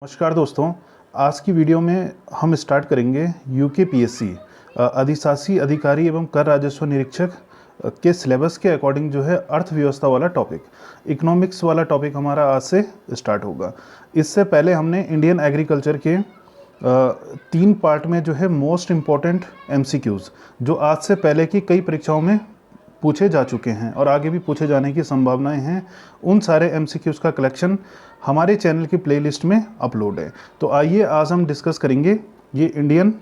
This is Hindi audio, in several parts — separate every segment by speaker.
Speaker 1: नमस्कार दोस्तों। आज की वीडियो में हम स्टार्ट करेंगे यूकेपीएससी अधिशासी अधिकारी एवं कर राजस्व निरीक्षक के सिलेबस के अकॉर्डिंग जो है अर्थव्यवस्था वाला टॉपिक, इकोनॉमिक्स वाला टॉपिक हमारा आज से स्टार्ट होगा। इससे पहले हमने इंडियन एग्रीकल्चर के 3 पार्ट में जो है मोस्ट इम्पॉर्टेंट एमसीक्यूज़ जो आज से पहले की कई परीक्षाओं में पूछे जा चुके हैं और आगे भी पूछे जाने की संभावनाएं हैं, उन सारे एमसीक्यूज़ का कलेक्शन हमारे चैनल की प्लेलिस्ट में अपलोड है। तो आइए आज हम डिस्कस करेंगे ये इंडियन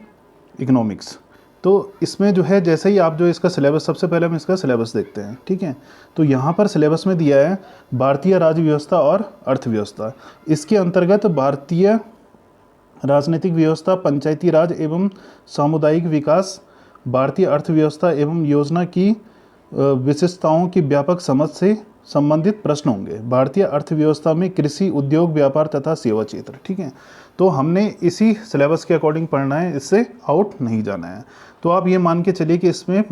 Speaker 1: इकोनॉमिक्स। तो इसमें जो है जैसे ही आप जो इसका सिलेबस, सबसे पहले हम इसका सिलेबस देखते हैं, ठीक है। तो यहाँ पर सिलेबस में दिया है भारतीय राज्य व्यवस्था और अर्थव्यवस्था। इसके अंतर्गत भारतीय राजनीतिक व्यवस्था, पंचायती राज एवं सामुदायिक विकास, भारतीय अर्थव्यवस्था एवं योजना की विशेषताओं की व्यापक समझ से संबंधित प्रश्न होंगे। भारतीय अर्थव्यवस्था में कृषि, उद्योग, व्यापार तथा सेवा क्षेत्र, ठीक है। तो हमने इसी सिलेबस के अकॉर्डिंग पढ़ना है, इससे आउट नहीं जाना है। तो आप ये मान के चलिए कि इसमें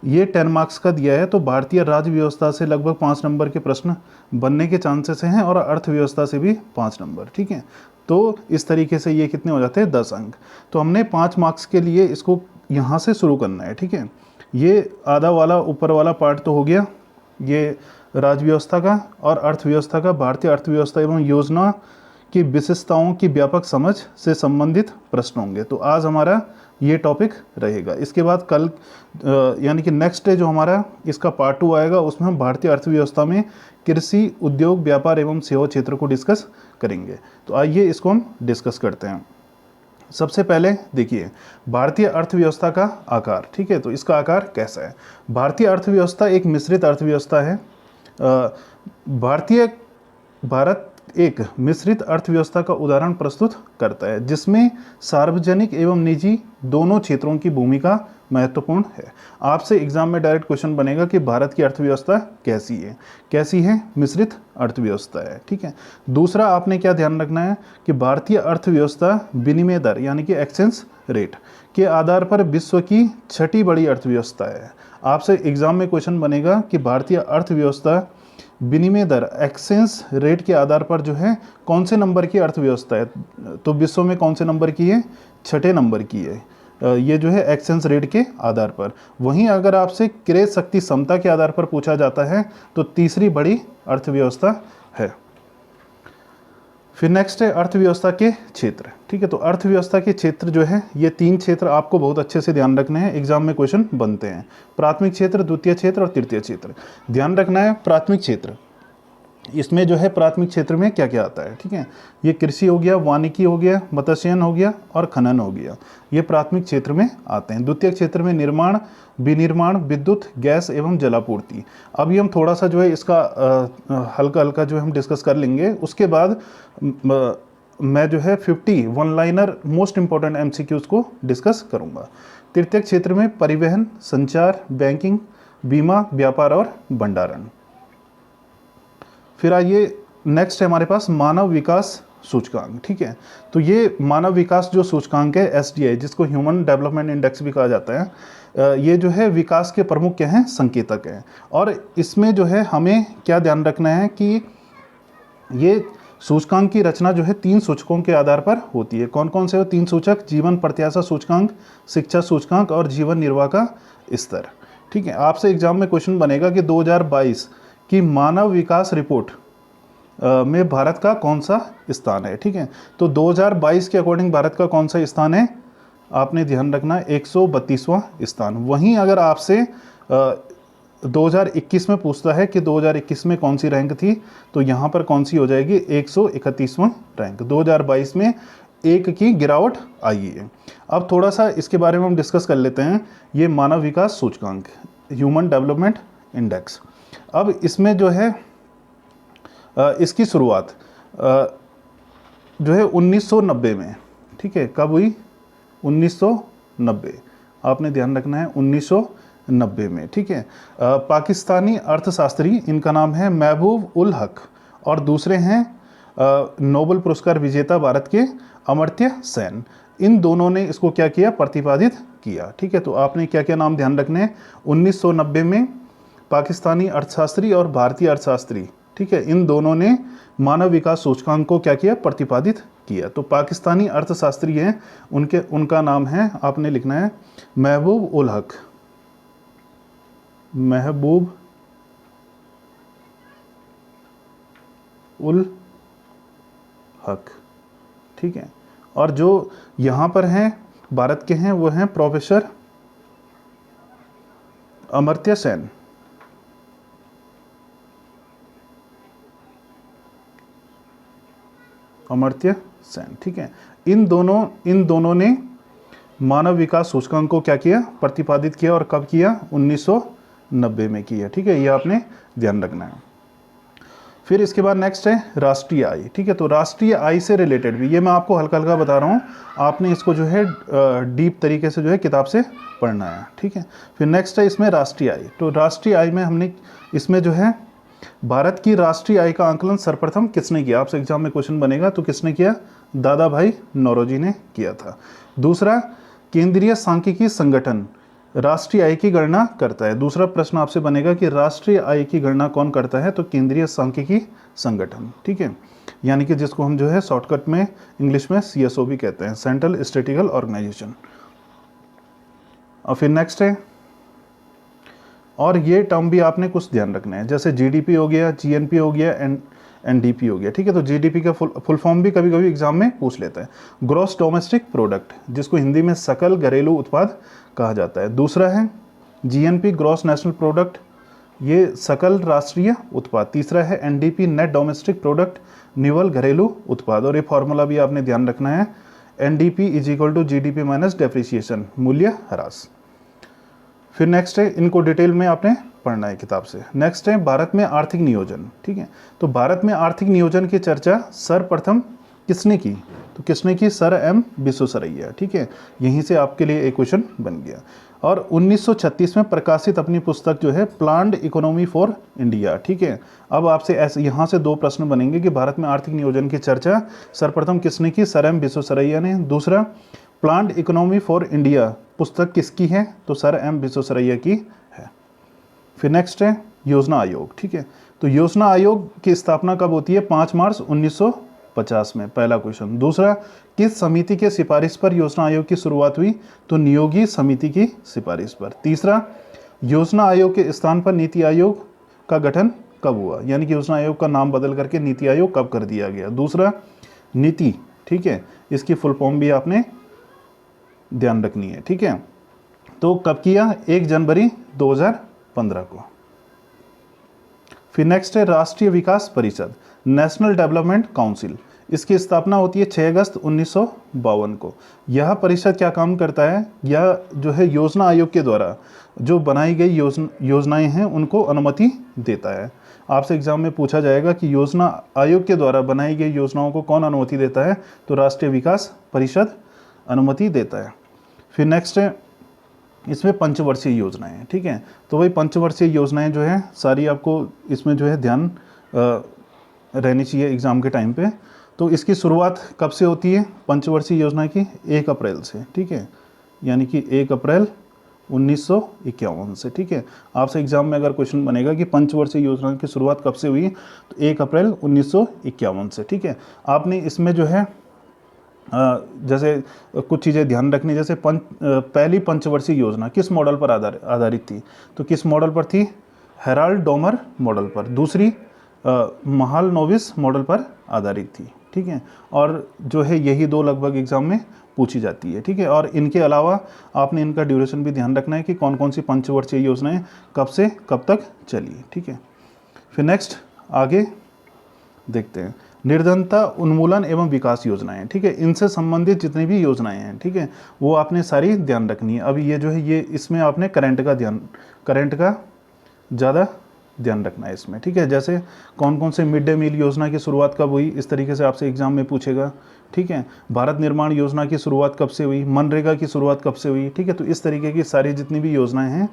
Speaker 1: ये 10 मार्क्स का दिया है, तो भारतीय राज्य व्यवस्था से लगभग 5 नंबर के प्रश्न बनने के चांसेस हैं और अर्थव्यवस्था से भी 5 नंबर, ठीक है। तो इस तरीके से ये कितने हो जाते हैं, 10 अंक। तो हमने 5 मार्क्स के लिए इसको यहाँ से शुरू करना है, ठीक है। ये आधा वाला ऊपर वाला पार्ट तो हो गया, ये राज्य व्यवस्था का और अर्थव्यवस्था का, भारतीय अर्थव्यवस्था एवं योजना की विशेषताओं की व्यापक समझ से संबंधित प्रश्न होंगे। तो आज हमारा ये टॉपिक रहेगा। इसके बाद कल यानी कि नेक्स्ट डे जो हमारा इसका पार्ट 2 आएगा, उसमें हम भारतीय अर्थव्यवस्था में कृषि, उद्योग, व्यापार एवं सेवा क्षेत्र को डिस्कस करेंगे। तो आइए इसको हम डिस्कस करते हैं। सबसे पहले देखिए भारतीय अर्थव्यवस्था का आकार, ठीक है। तो इसका आकार कैसा है? भारतीय अर्थव्यवस्था एक मिश्रित अर्थव्यवस्था है। भारत एक मिश्रित अर्थव्यवस्था का उदाहरण प्रस्तुत करता है, जिसमें सार्वजनिक एवं निजी दोनों क्षेत्रों की भूमिका महत्वपूर्ण है। आपसे एग्जाम में डायरेक्ट क्वेश्चन बनेगा कि भारत की अर्थव्यवस्था कैसी है? कैसी है? मिश्रित अर्थव्यवस्था है, ठीक है। दूसरा आपने क्या ध्यान रखना है कि भारतीय अर्थव्यवस्था विनिमय दर यानी कि एक्सचेंज रेट के आधार पर विश्व की 6ठी बड़ी अर्थव्यवस्था है। आपसे एग्जाम में क्वेश्चन बनेगा कि भारतीय अर्थव्यवस्था विनिमय दर, एक्सचेंज रेट के आधार पर जो है कौन से नंबर की अर्थव्यवस्था है? तो विश्व में कौन से नंबर की है? 6ठे नंबर की है। ये जो है एक्सचेंज रेट के आधार पर। वहीं अगर आपसे क्रय शक्ति क्षमता के आधार पर पूछा जाता है तो तीसरी बड़ी अर्थव्यवस्था है। फिर नेक्स्ट है अर्थव्यवस्था के क्षेत्र, ठीक है। तो अर्थव्यवस्था के क्षेत्र जो है, ये 3 क्षेत्र आपको बहुत अच्छे से ध्यान रखने हैं, एग्जाम में क्वेश्चन बनते हैं। प्राथमिक क्षेत्र, द्वितीय क्षेत्र और तृतीय क्षेत्र। ध्यान रखना है प्राथमिक क्षेत्र, इसमें जो है प्राथमिक क्षेत्र में क्या क्या आता है, ठीक है। ये कृषि हो गया, वानिकी हो गया, मत्स्यन हो गया और खनन हो गया, ये प्राथमिक क्षेत्र में आते हैं। द्वितीय क्षेत्र में निर्माण, विनिर्माण, विद्युत, गैस एवं जलापूर्ति। अभी हम थोड़ा सा जो है इसका हल्का हल्का जो है हम डिस्कस कर लेंगे। उसके बाद मैं जो है 50 one liner most important MCQs को डिस्कस करूंगा। तृतीय क्षेत्र में परिवहन, संचार, बैंकिंग, बीमा, व्यापार और भंडारण। फिर आइए नेक्स्ट है हमारे पास मानव विकास सूचकांक, ठीक है। तो ये मानव विकास जो सूचकांक है एसडीआई, जिसको ह्यूमन डेवलपमेंट इंडेक्स भी कहा जाता है, ये जो है विकास के प्रमुख क्या हैं? संकेतक हैं। और इसमें जो है हमें क्या ध्यान रखना है कि ये सूचकांक की रचना जो है 3 सूचकों के आधार पर होती है। कौन कौन से वो 3 सूचक? जीवन प्रत्याशा सूचकांक, शिक्षा सूचकांक और जीवन निर्वाह का स्तर, ठीक है। आपसे एग्जाम में क्वेश्चन बनेगा कि 2022 की मानव विकास रिपोर्ट में भारत का कौन सा स्थान है, ठीक है। तो 2022 के अकॉर्डिंग भारत का कौन सा स्थान है? आपने ध्यान रखना है 132वां स्थान। वहीं अगर आपसे 2021 में पूछता है कि 2021 में कौन सी रैंक थी, तो यहाँ पर कौन सी हो जाएगी? 131वां रैंक। 2022 में 1 की गिरावट आई है। अब थोड़ा सा इसके बारे में हम डिस्कस कर लेते हैं। ये मानव विकास सूचकांक, ह्यूमन डेवलपमेंट इंडेक्स। अब इसमें जो है इसकी शुरुआत जो है 1990 में, ठीक है। कब हुई? 1990। आपने ध्यान रखना है 1990 में, ठीक है। पाकिस्तानी अर्थशास्त्री, इनका नाम है महबूब उल हक, और दूसरे हैं नोबेल पुरस्कार विजेता भारत के अमर्त्य सेन। इन दोनों ने इसको क्या किया? प्रतिपादित किया, ठीक है। तो आपने क्या क्या नाम ध्यान रखने हैं? 1990 में पाकिस्तानी अर्थशास्त्री और भारतीय अर्थशास्त्री, ठीक है, इन दोनों ने मानव विकास सूचकांक को क्या किया? प्रतिपादित किया। तो पाकिस्तानी अर्थशास्त्री हैं, उनका नाम है, आपने लिखना है महबूब उल हक, महबूब उल हक, ठीक है। और जो यहाँ पर हैं भारत के हैं वो हैं प्रोफेसर अमर्त्य सेन, अमर्त्य सेन, ठीक है। इन दोनों ने मानव विकास सूचकांक को क्या किया, प्रतिपादित किया, और कब किया, 1990 में किया, ठीक है। ये आपने ध्यान रखना है। फिर इसके बाद नेक्स्ट है राष्ट्रीय आय, ठीक है। तो राष्ट्रीय आय से रिलेटेड भी, ये मैं आपको हल्का हल्का बता रहा हूँ, आपने इसको जो है डीप तरीके से जो है किताब से पढ़ना है, ठीक है। फिर नेक्स्ट है इसमें राष्ट्रीय आय। तो राष्ट्रीय आय में हमने इसमें जो है भारत की राष्ट्रीय आय का आंकलन सर्वप्रथम किसने किया, आपसे एग्जाम में क्वेश्चन बनेगा, तो किसने किया, दादा भाई नौरोजी ने किया था। दूसरा, केंद्रीय सांख्यिकी संगठन राष्ट्रीय आय की गणना करता है। दूसरा प्रश्न आपसे बनेगा कि राष्ट्रीय आय की गणना कौन करता है, तो केंद्रीय सांख्यिकी संगठन, ठीक है, यानी कि जिसको हम जो है शॉर्टकट में इंग्लिश में CSO भी कहते हैं, सेंट्रल स्टैटिस्टिकल ऑर्गेनाइजेशन। और फिर नेक्स्ट है, और ये टर्म भी आपने कुछ ध्यान रखना है, जैसे GDP हो गया, GNP हो गया, NDP हो गया, ठीक है। तो GDP का फुल फॉर्म भी कभी कभी एग्जाम में पूछ लेता है, ग्रॉस डोमेस्टिक प्रोडक्ट, जिसको हिंदी में सकल घरेलू उत्पाद कहा जाता है। दूसरा है GNP, ग्रॉस नेशनल प्रोडक्ट, ये सकल राष्ट्रीय उत्पाद। तीसरा है NDP, नेट डोमेस्टिक प्रोडक्ट, निवल घरेलू उत्पाद। और ये फॉर्मूला भी आपने ध्यान रखना है, NDP = GDP माइनस डेप्रिसिएशन, मूल्य ह्रास। फिर नेक्स्ट है, इनको डिटेल में आपने पढ़ना है किताब से। नेक्स्ट है भारत में आर्थिक नियोजन, ठीक है। तो भारत में आर्थिक नियोजन की चर्चा सर्वप्रथम किसने की, तो किसने की, सर M विश्वेश्वरैया, ठीक है। यहीं से आपके लिए एक क्वेश्चन बन गया। और 1936 में प्रकाशित अपनी पुस्तक जो है प्लान्ड इकोनॉमी फॉर इंडिया, ठीक है। अब आपसे ऐसे यहाँ से दो प्रश्न बनेंगे कि भारत में आर्थिक नियोजन की चर्चा सर्वप्रथम किसने की, सर M विश्वेश्वरैया ने। दूसरा, प्लान्ड इकोनॉमी फॉर इंडिया पुस्तक किसकी है, तो सर M विश्वेश्वरैया की है। फिर नेक्स्ट है योजना आयोग, ठीक है। तो योजना आयोग की स्थापना कब होती है, 5 मार्च 1950 में, पहला क्वेश्चन। दूसरा, किस समिति के सिफारिश पर योजना आयोग की शुरुआत हुई, तो नियोगी समिति की सिफारिश पर। तीसरा, योजना आयोग के स्थान पर नीति आयोग का गठन कब हुआ, यानी कि योजना आयोग का नाम बदल करके नीति आयोग कब कर दिया गया। दूसरा, नीति, ठीक है, इसकी फुल फॉर्म भी आपने ध्यान रखनी है, ठीक है। तो कब किया, 1 जनवरी 2015 को। फिर नेक्स्ट है राष्ट्रीय विकास परिषद, नेशनल डेवलपमेंट काउंसिल, इसकी स्थापना होती है 6 अगस्त 1952 को। यह परिषद क्या काम करता है, यह जो है योजना आयोग के द्वारा जो बनाई गई योजनाएं हैं उनको अनुमति देता है। आपसे एग्जाम में पूछा जाएगा कि योजना आयोग के द्वारा बनाई गई योजनाओं को कौन अनुमति देता है, तो राष्ट्रीय विकास परिषद अनुमति देता है। फिर नेक्स्ट है इसमें पंचवर्षीय योजनाएं हैं, ठीक है। तो वही पंचवर्षीय योजनाएं जो है सारी आपको इसमें जो है ध्यान रहनी चाहिए एग्ज़ाम के टाइम पे। तो इसकी शुरुआत कब से होती है, पंचवर्षीय योजना की 1 अप्रैल से, ठीक है, यानी कि 1 अप्रैल 1951 से, ठीक है। आपसे एग्जाम में अगर क्वेश्चन बनेगा कि पंचवर्षीय योजना की शुरुआत कब से हुई, तो 1 अप्रैल 1951 से, ठीक है। आपने इसमें जो है जैसे कुछ चीज़ें ध्यान रखनी, जैसे पहली पंचवर्षीय योजना किस मॉडल पर आधारित थी, तो किस मॉडल पर थी, हेराल्ड डोमर मॉडल पर। दूसरी महालनोबिस मॉडल पर आधारित थी, ठीक है। और जो है यही दो लगभग एग्जाम में पूछी जाती है, ठीक है। और इनके अलावा आपने इनका ड्यूरेशन भी ध्यान रखना है कि कौन कौन सी पंचवर्षीय योजनाएं कब से कब तक चली, ठीक है। फिर नेक्स्ट आगे देखते हैं निर्धनता उन्मूलन एवं विकास योजनाएं, ठीक है। इनसे संबंधित जितनी भी योजनाएं हैं, ठीक है, वो आपने सारी ध्यान रखनी है। अभी ये जो है ये इसमें आपने करंट का ज़्यादा ध्यान रखना है इसमें, ठीक है। जैसे कौन कौन से मिड डे मील योजना की शुरुआत कब हुई, इस तरीके से आपसे एग्जाम में पूछेगा, ठीक है। भारत निर्माण योजना की शुरुआत कब से हुई, मनरेगा की शुरुआत कब से हुई, ठीक है। तो इस तरीके की सारी जितनी भी योजनाएं हैं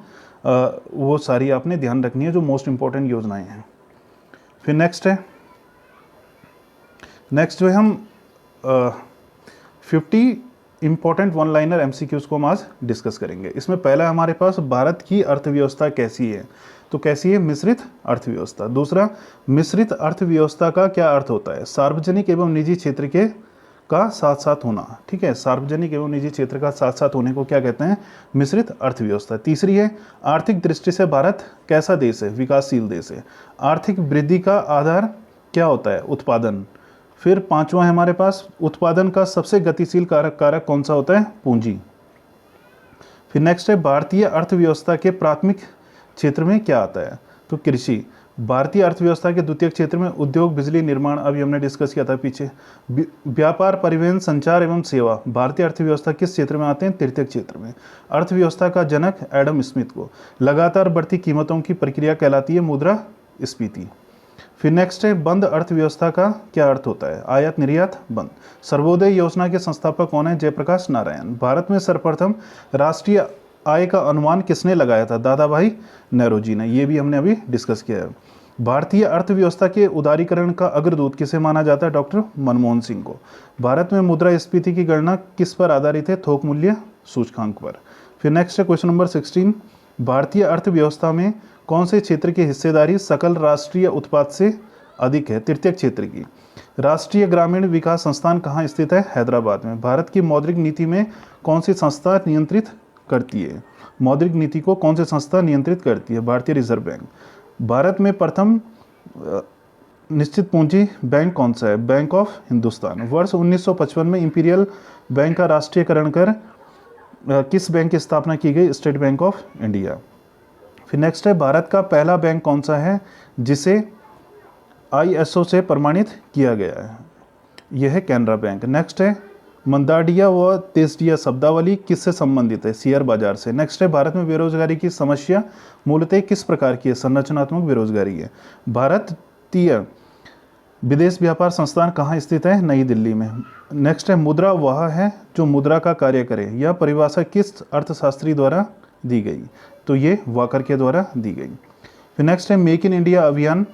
Speaker 1: वो सारी आपने ध्यान रखनी है, जो मोस्ट इंपॉर्टेंट योजनाएं हैं। फिर नेक्स्ट जो है हम 50 इंपॉर्टेंट वन लाइनर MCQs को हम आज डिस्कस करेंगे। इसमें पहला हमारे पास भारत की अर्थव्यवस्था कैसी है, तो कैसी है, मिश्रित अर्थव्यवस्था। दूसरा, मिश्रित अर्थव्यवस्था का क्या अर्थ होता है, सार्वजनिक एवं निजी क्षेत्र के का साथ साथ होना, ठीक है, सार्वजनिक एवं निजी क्षेत्र का साथ साथ होने को क्या कहते हैं? मिश्रित अर्थव्यवस्था। तीसरी है, आर्थिक दृष्टि से भारत कैसा देश है? विकासशील देश है। आर्थिक वृद्धि का आधार क्या होता है? उत्पादन। फिर पांचवा है हमारे पास, उत्पादन का सबसे गतिशील कारक कौन सा होता है? पूंजी। फिर नेक्स्ट है, भारतीय अर्थव्यवस्था के प्राथमिक क्षेत्र में क्या आता है? तो कृषि। भारतीय अर्थव्यवस्था के द्वितीय क्षेत्र में उद्योग, बिजली, निर्माण, अभी हमने डिस्कस किया था पीछे। व्यापार, परिवहन, संचार एवं सेवा भारतीय अर्थव्यवस्था किस क्षेत्र में आते हैं? तृतीय क्षेत्र में। अर्थव्यवस्था का जनक एडम स्मिथ को लगातार बढ़ती कीमतों की प्रक्रिया कहलाती है मुद्रास्फीति। फिर नेक्स्ट है, बंद अर्थव्यवस्था का क्या अर्थ होता है? आयात निर्यात बंद। सर्वोदय योजना के संस्थापक कौन है? जयप्रकाश नारायण। भारत में सर्वप्रथम राष्ट्रीय आय का अनुमान किसने लगाया था? दादा भाई नौरोजी ने। ये भी हमने अभी डिस्कस किया है। भारतीय अर्थव्यवस्था के उदारीकरण का अग्रदूत किसे माना जाता है? डॉक्टर मनमोहन सिंह को। भारत में मुद्रास्फीति की गणना किस पर आधारित है? थोक मूल्य सूचकांक पर। फिर नेक्स्ट है क्वेश्चन नंबर 16, भारतीय अर्थव्यवस्था में कौन से क्षेत्र की हिस्सेदारी सकल राष्ट्रीय उत्पाद से अधिक है? तृतीय क्षेत्र की। राष्ट्रीय ग्रामीण विकास संस्थान कहाँ स्थित है? हैदराबाद में। भारत की मौद्रिक नीति में कौन सी संस्था नियंत्रित करती है? मौद्रिक नीति को कौन सी संस्था नियंत्रित करती है? भारतीय रिजर्व बैंक। भारत में प्रथम निश्चित पूंजी बैंक कौन सा है? Bank of Hindustan. वर्ष 1955 में इंपीरियल बैंक का राष्ट्रीयकरण कर किस बैंक की स्थापना की गई? State bank of India. फिर नेक्स्ट है, भारत का पहला बैंक कौन सा है जिसे ISO से प्रमाणित किया गया है? यह है कैनरा बैंक। नेक्स्ट है, मंदाडिया व तेजडिया शब्दावली किससे संबंधित है? शेयर बाजार से। नेक्स्ट है, भारत में बेरोजगारी की समस्या मूलतः किस प्रकार की है? संरचनात्मक बेरोजगारी है। भारतीय विदेश व्यापार संस्थान कहाँ स्थित है? नई दिल्ली में। नेक्स्ट है, मुद्रा वह है जो मुद्रा का कार्य करे। यह परिभाषा किस अर्थशास्त्री द्वारा दी गई? तो ये वाकर के द्वारा दी गई। फिर नेक्स्ट है, मेक इन इंडिया अभियान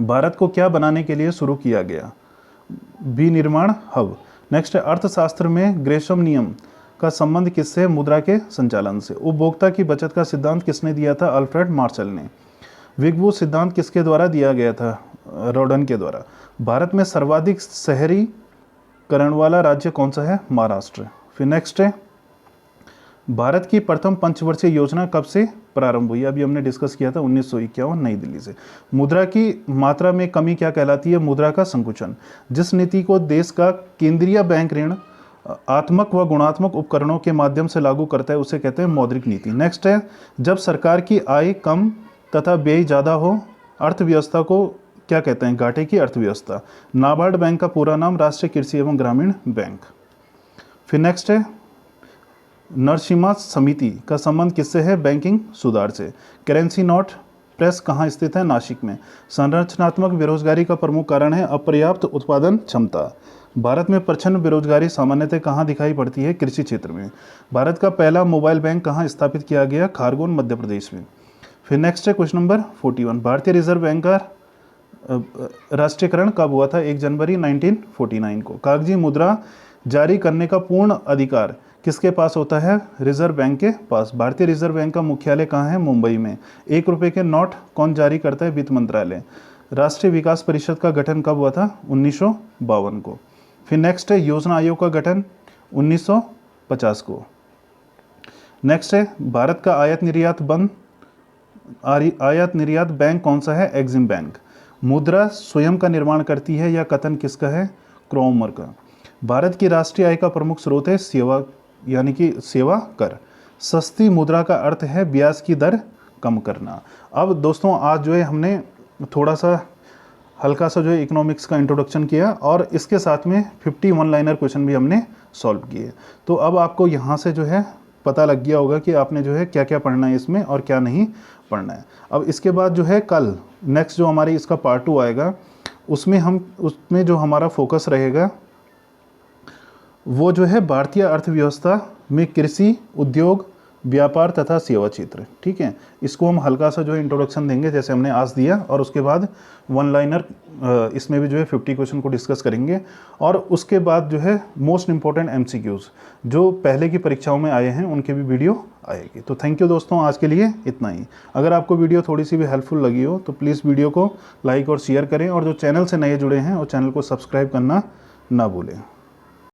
Speaker 1: भारत को क्या बनाने के लिए शुरू किया गया? विनिर्माण हब। नेक्स्ट है, अर्थशास्त्र में ग्रेशम नियम का संबंध किससे? मुद्रा के संचालन से। उपभोक्ता की बचत का सिद्धांत किसने दिया था? अल्फ्रेड मार्शल ने। विगबू सिद्धांत किसके द्वारा दिया गया था? रॉडन के द्वारा। भारत में सर्वाधिक शहरीकरण वाला राज्य कौन सा है? महाराष्ट्र। फिर नेक्स्ट है, भारत की प्रथम पंचवर्षीय योजना कब से प्रारंभ हुई? अभी हमने डिस्कस किया था 1951 नई दिल्ली से। मुद्रा की मात्रा में कमी क्या कहलाती है? मुद्रा का संकुचन। जिस नीति को देश का केंद्रीय बैंक ऋण आत्मक व गुणात्मक उपकरणों के माध्यम से लागू करता है उसे कहते हैं मौद्रिक नीति। नेक्स्ट है, जब सरकार की आय कम तथा व्यय ज़्यादा हो अर्थव्यवस्था को क्या कहते हैं? घाटे की अर्थव्यवस्था। नाबार्ड बैंक का पूरा नाम राष्ट्रीय कृषि एवं ग्रामीण बैंक। फिर नेक्स्ट है, नरसिम्हा समिति का संबंध किससे है? बैंकिंग सुधार से। करेंसी नोट प्रेस कहाँ स्थित है? नासिक में। संरचनात्मक बेरोजगारी का प्रमुख कारण है अपर्याप्त उत्पादन क्षमता। भारत में प्रचंड बेरोजगारी सामान्यतः कहाँ दिखाई पड़ती है? कृषि क्षेत्र में। भारत का पहला मोबाइल बैंक कहाँ स्थापित किया गया? खारगोन मध्य प्रदेश में। फिर नेक्स्ट है क्वेश्चन नंबर 41, भारतीय रिजर्व बैंक का राष्ट्रीयकरण कब हुआ था? 1 जनवरी 1949 को। कागजी मुद्रा जारी करने का पूर्ण अधिकार किसके पास होता है? रिजर्व बैंक के पास। भारतीय रिजर्व बैंक का मुख्यालय कहाँ है? मुंबई में। 1 रुपये के नोट कौन जारी करता है? वित्त मंत्रालय। राष्ट्रीय विकास परिषद का गठन कब हुआ था? 1952 को। फिर नेक्स्ट है, योजना आयोग का गठन 1950 को। नेक्स्ट है, भारत का आयात निर्यात बैंक कौन सा है? EXIM bank. मुद्रा स्वयं का निर्माण करती है या कथन किसका है? क्रोमर का। भारत की राष्ट्रीय आय का प्रमुख स्रोत है सेवा यानी कि सेवा कर। सस्ती मुद्रा का अर्थ है ब्याज की दर कम करना। अब दोस्तों आज जो है हमने थोड़ा सा हल्का सा जो है इकोनॉमिक्स का इंट्रोडक्शन किया और इसके साथ में 51 लाइनर क्वेश्चन भी हमने सॉल्व किए। तो अब आपको यहाँ से जो है पता लग गया होगा कि आपने जो है क्या क्या पढ़ना है इसमें और क्या नहीं पढ़ना है। अब इसके बाद जो है कल नेक्स्ट जो हमारी इसका पार्ट 2 आएगा उसमें जो हमारा फोकस रहेगा वो जो है भारतीय अर्थव्यवस्था में कृषि, उद्योग, व्यापार तथा सेवा क्षेत्र। ठीक है, इसको हम हल्का सा जो है इंट्रोडक्शन देंगे जैसे हमने आज दिया और उसके बाद 1 लाइनर इसमें भी जो है 50 क्वेश्चन को डिस्कस करेंगे और उसके बाद जो है मोस्ट इंपॉर्टेंट MCQs जो पहले की परीक्षाओं में आए हैं उनके भी वीडियो आएगी। तो थैंक यू दोस्तों, आज के लिए इतना ही। अगर आपको वीडियो थोड़ी सी भी हेल्पफुल लगी हो तो प्लीज़ वीडियो को लाइक और शेयर करें और जो चैनल से नए जुड़े हैं वो चैनल को सब्सक्राइब करना ना भूलें।